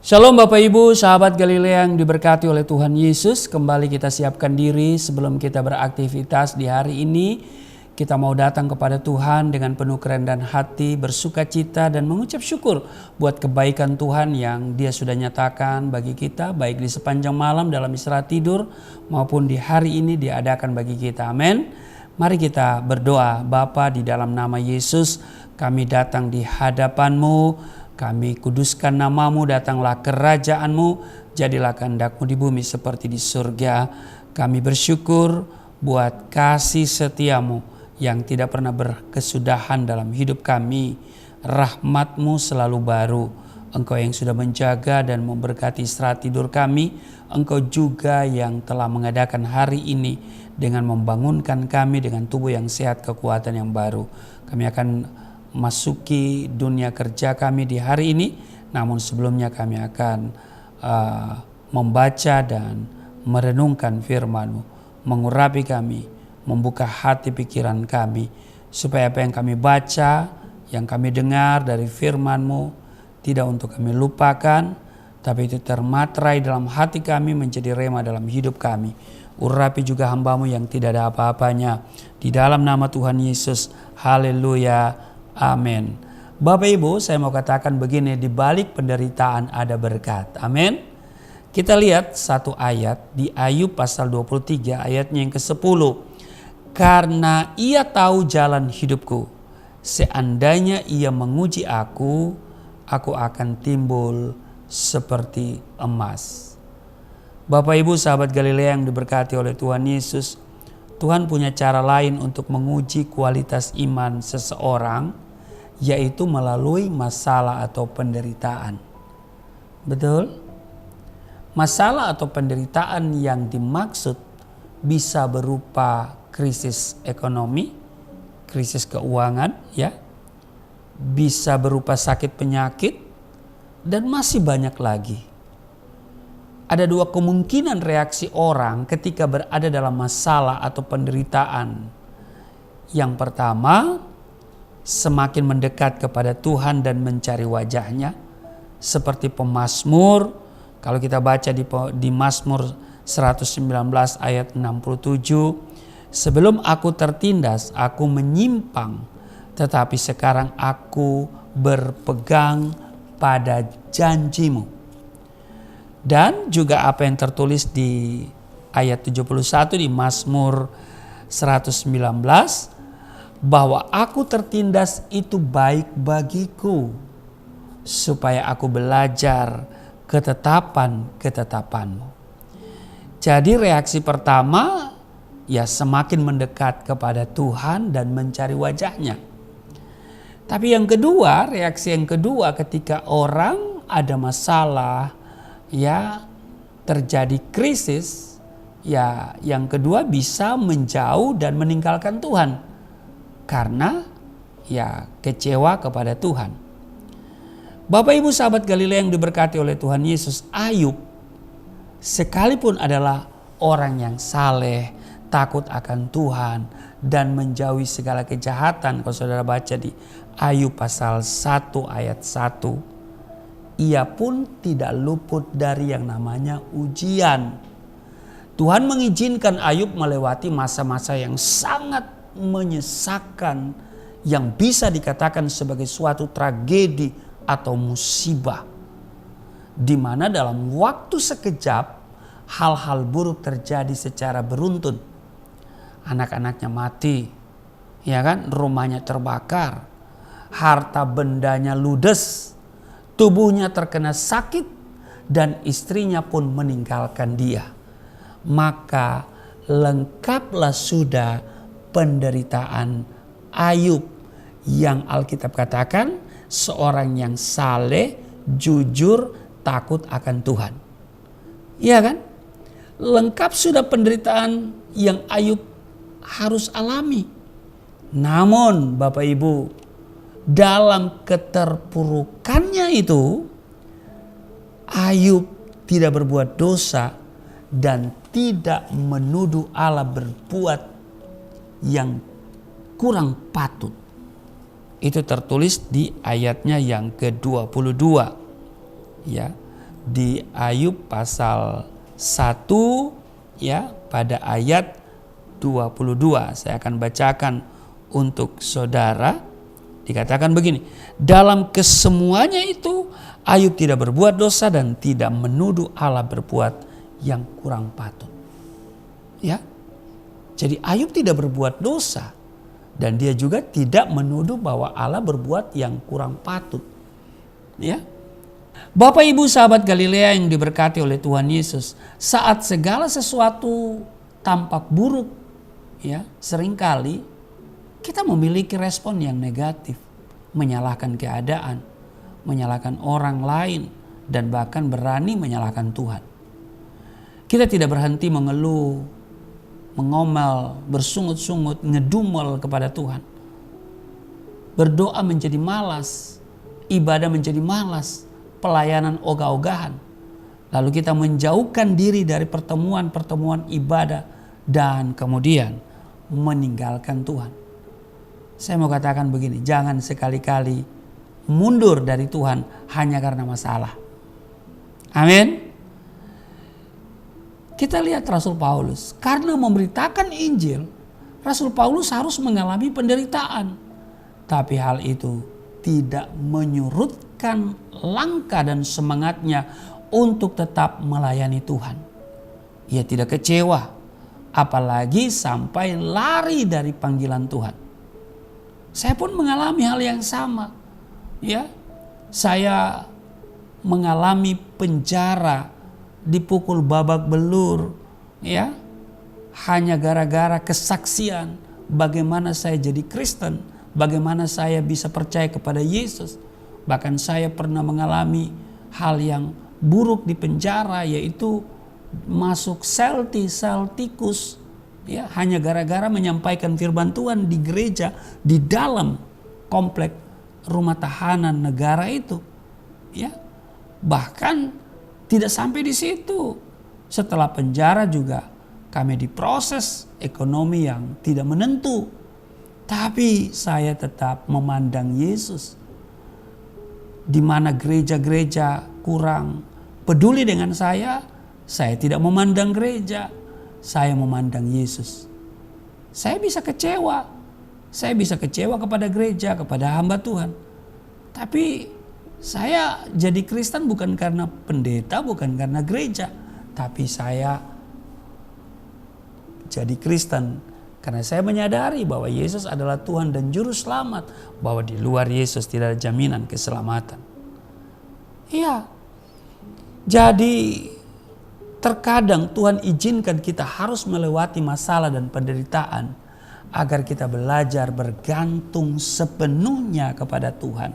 Shalom Bapak Ibu, sahabat Galilea yang diberkati oleh Tuhan Yesus. Kembali kita siapkan diri sebelum kita beraktivitas di hari ini. Kita mau datang kepada Tuhan dengan penuh kerendahan hati, bersuka cita dan mengucap syukur buat kebaikan Tuhan yang Dia sudah nyatakan bagi kita, baik di sepanjang malam dalam istirahat tidur maupun di hari ini diadakan bagi kita. Amin. Mari kita berdoa. Bapa, di dalam nama Yesus kami datang di hadapan-Mu. Kami kuduskan nama-Mu, datanglah kerajaan-Mu, jadilah kehendak-Mu di bumi seperti di surga. Kami bersyukur buat kasih setia-Mu yang tidak pernah berkesudahan dalam hidup kami. Rahmat-Mu selalu baru. Engkau yang sudah menjaga dan memberkati istirahat tidur kami. Engkau juga yang telah mengadakan hari ini dengan membangunkan kami dengan tubuh yang sehat, kekuatan yang baru. Kami akan masuki dunia kerja kami di hari ini, namun sebelumnya kami akan membaca dan merenungkan firman-Mu, mengurapi kami, membuka hati pikiran kami, supaya apa yang kami baca, yang kami dengar dari firman-Mu tidak untuk kami lupakan, tapi itu termaterai dalam hati kami, menjadi rema dalam hidup kami. Urapi juga hamba-Mu yang tidak ada apa-apanya, di dalam nama Tuhan Yesus. Haleluya. Amin. Bapak Ibu, saya mau katakan begini, di balik penderitaan ada berkat. Amin. Kita lihat satu ayat di Ayub pasal 23 ayatnya yang ke-10. Karena ia tahu jalan hidupku, seandainya ia menguji aku akan timbul seperti emas. Bapak Ibu sahabat Galilea yang diberkati oleh Tuhan Yesus, Tuhan punya cara lain untuk menguji kualitas iman seseorang, yaitu melalui masalah atau penderitaan. Betul? Masalah atau penderitaan yang dimaksud bisa berupa krisis ekonomi, krisis keuangan, ya, bisa berupa sakit penyakit, dan masih banyak lagi. Ada dua kemungkinan reaksi orang ketika berada dalam masalah atau penderitaan. Yang pertama, semakin mendekat kepada Tuhan dan mencari wajah-Nya. Seperti pemazmur, kalau kita baca di Mazmur 119 ayat 67. Sebelum aku tertindas, aku menyimpang, tetapi sekarang aku berpegang pada janji-Mu. Dan juga apa yang tertulis di ayat 71 di Mazmur 119, bahwa aku tertindas itu baik bagiku, supaya aku belajar ketetapan-ketetapan-Mu. Jadi reaksi pertama, ya semakin mendekat kepada Tuhan dan mencari wajah-Nya. Tapi yang kedua, reaksi yang kedua ketika orang ada masalah, ya terjadi krisis, ya yang kedua bisa menjauh dan meninggalkan Tuhan. Karena ya kecewa kepada Tuhan. Bapak Ibu sahabat Galilea yang diberkati oleh Tuhan Yesus, Ayub sekalipun adalah orang yang saleh, takut akan Tuhan dan menjauhi segala kejahatan. Kalau saudara baca di Ayub pasal 1 ayat 1, ia pun tidak luput dari yang namanya ujian. Tuhan mengizinkan Ayub melewati masa-masa yang sangat menyesakkan, yang bisa dikatakan sebagai suatu tragedi atau musibah, di mana dalam waktu sekejap hal-hal buruk terjadi secara beruntun. Anak-anaknya mati, ya kan, rumahnya terbakar, harta bendanya ludes, tubuhnya terkena sakit, dan istrinya pun meninggalkan dia. Maka lengkaplah sudah penderitaan Ayub, yang Alkitab katakan seorang yang saleh, jujur, takut akan Tuhan. Iya kan? Lengkap sudah penderitaan yang Ayub harus alami. Namun Bapak Ibu, dalam keterpurukannya itu, Ayub tidak berbuat dosa dan tidak menuduh Allah berbuat yang kurang patut. Itu tertulis di ayatnya yang ke-22. Ya. di Ayub pasal 1 ya, pada ayat 22. Saya akan bacakan untuk saudara. Dikatakan begini, dalam kesemuanya itu Ayub tidak berbuat dosa dan tidak menuduh Allah berbuat yang kurang patut. Ya. Jadi Ayub tidak berbuat dosa dan dia juga tidak menuduh bahwa Allah berbuat yang kurang patut. Ya. Bapak Ibu sahabat Galilea yang diberkati oleh Tuhan Yesus, saat segala sesuatu tampak buruk, ya, seringkali kita memiliki respon yang negatif, menyalahkan keadaan, menyalahkan orang lain, dan bahkan berani menyalahkan Tuhan. Kita tidak berhenti mengeluh, mengomel, bersungut-sungut, ngedumel kepada Tuhan. Berdoa menjadi malas, ibadah menjadi malas, pelayanan ogah-ogahan. Lalu kita menjauhkan diri dari pertemuan-pertemuan ibadah dan kemudian meninggalkan Tuhan. Saya mau katakan begini, jangan sekali-kali mundur dari Tuhan hanya karena masalah. Amin. Kita lihat Rasul Paulus, karena memberitakan Injil, Rasul Paulus harus mengalami penderitaan. Tapi hal itu tidak menyurutkan langkah dan semangatnya untuk tetap melayani Tuhan. Ia tidak kecewa, apalagi sampai lari dari panggilan Tuhan. Saya pun mengalami hal yang sama. Ya, saya mengalami penjara, dipukul babak belur, ya, hanya gara-gara kesaksian bagaimana saya jadi Kristen, bagaimana saya bisa percaya kepada Yesus. Bahkan saya pernah mengalami hal yang buruk di penjara, yaitu masuk sel tikus, ya, hanya gara-gara menyampaikan firman Tuhan di gereja di dalam komplek rumah tahanan negara itu, ya. Bahkan tidak sampai di situ. Setelah penjara juga kami diproses ekonomi yang tidak menentu. Tapi saya tetap memandang Yesus. Di mana gereja-gereja kurang peduli dengan saya tidak memandang gereja. Saya memandang Yesus. Saya bisa kecewa. Saya bisa kecewa kepada gereja, kepada hamba Tuhan. Tapi saya jadi Kristen bukan karena pendeta, bukan karena gereja. Tapi saya jadi Kristen karena saya menyadari bahwa Yesus adalah Tuhan dan Juru Selamat. Bahwa di luar Yesus tidak ada jaminan keselamatan. Iya. Jadi terkadang Tuhan izinkan kita harus melewati masalah dan penderitaan agar kita belajar bergantung sepenuhnya kepada Tuhan.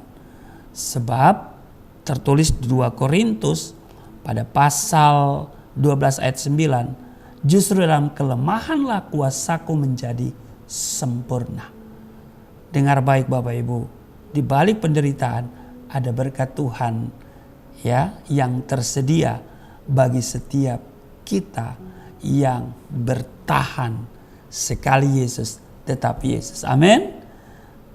Sebab tertulis di 2 Korintus pada pasal 12 ayat 9, justru dalam kelemahanlah kuasaku menjadi sempurna. Dengar baik Bapak Ibu, di balik penderitaan ada berkat Tuhan, ya, yang tersedia bagi setiap kita yang bertahan sekali Yesus tetap Yesus. Amin.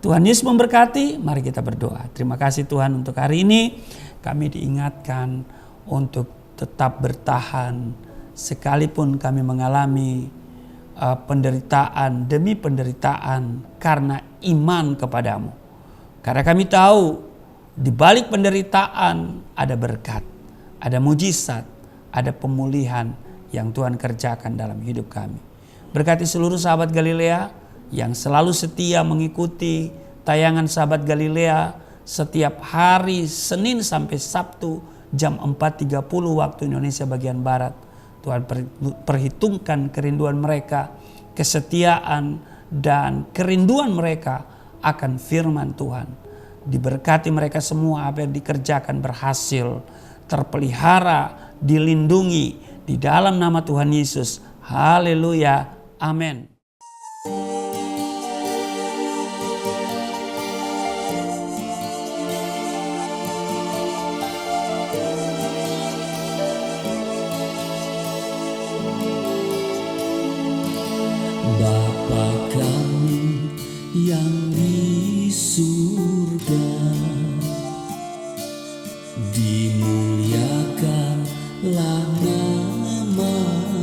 Tuhan Yesus memberkati, mari kita berdoa. Terima kasih Tuhan untuk hari ini. Kami diingatkan untuk tetap bertahan sekalipun kami mengalami penderitaan demi penderitaan karena iman kepadamu. Karena kami tahu di balik penderitaan ada berkat, ada mujizat, ada pemulihan yang Tuhan kerjakan dalam hidup kami. Berkati seluruh sahabat Galilea yang selalu setia mengikuti tayangan sahabat Galilea setiap hari Senin sampai Sabtu jam 4.30 waktu Indonesia bagian Barat. Tuhan perhitungkan kerinduan mereka, kesetiaan dan kerinduan mereka akan firman Tuhan. Diberkati mereka semua, apa yang dikerjakan berhasil, terpelihara, dilindungi di dalam nama Tuhan Yesus. Haleluya. Amin. Bapa kami yang di surga, dimuliakan namamu.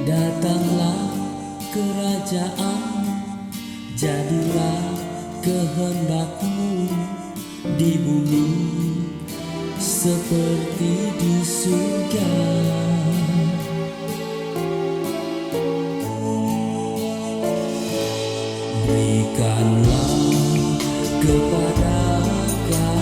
Datanglah kerajaan, jadilah kehendakmu di bumi seperti di surga. Berikanlah kepada kami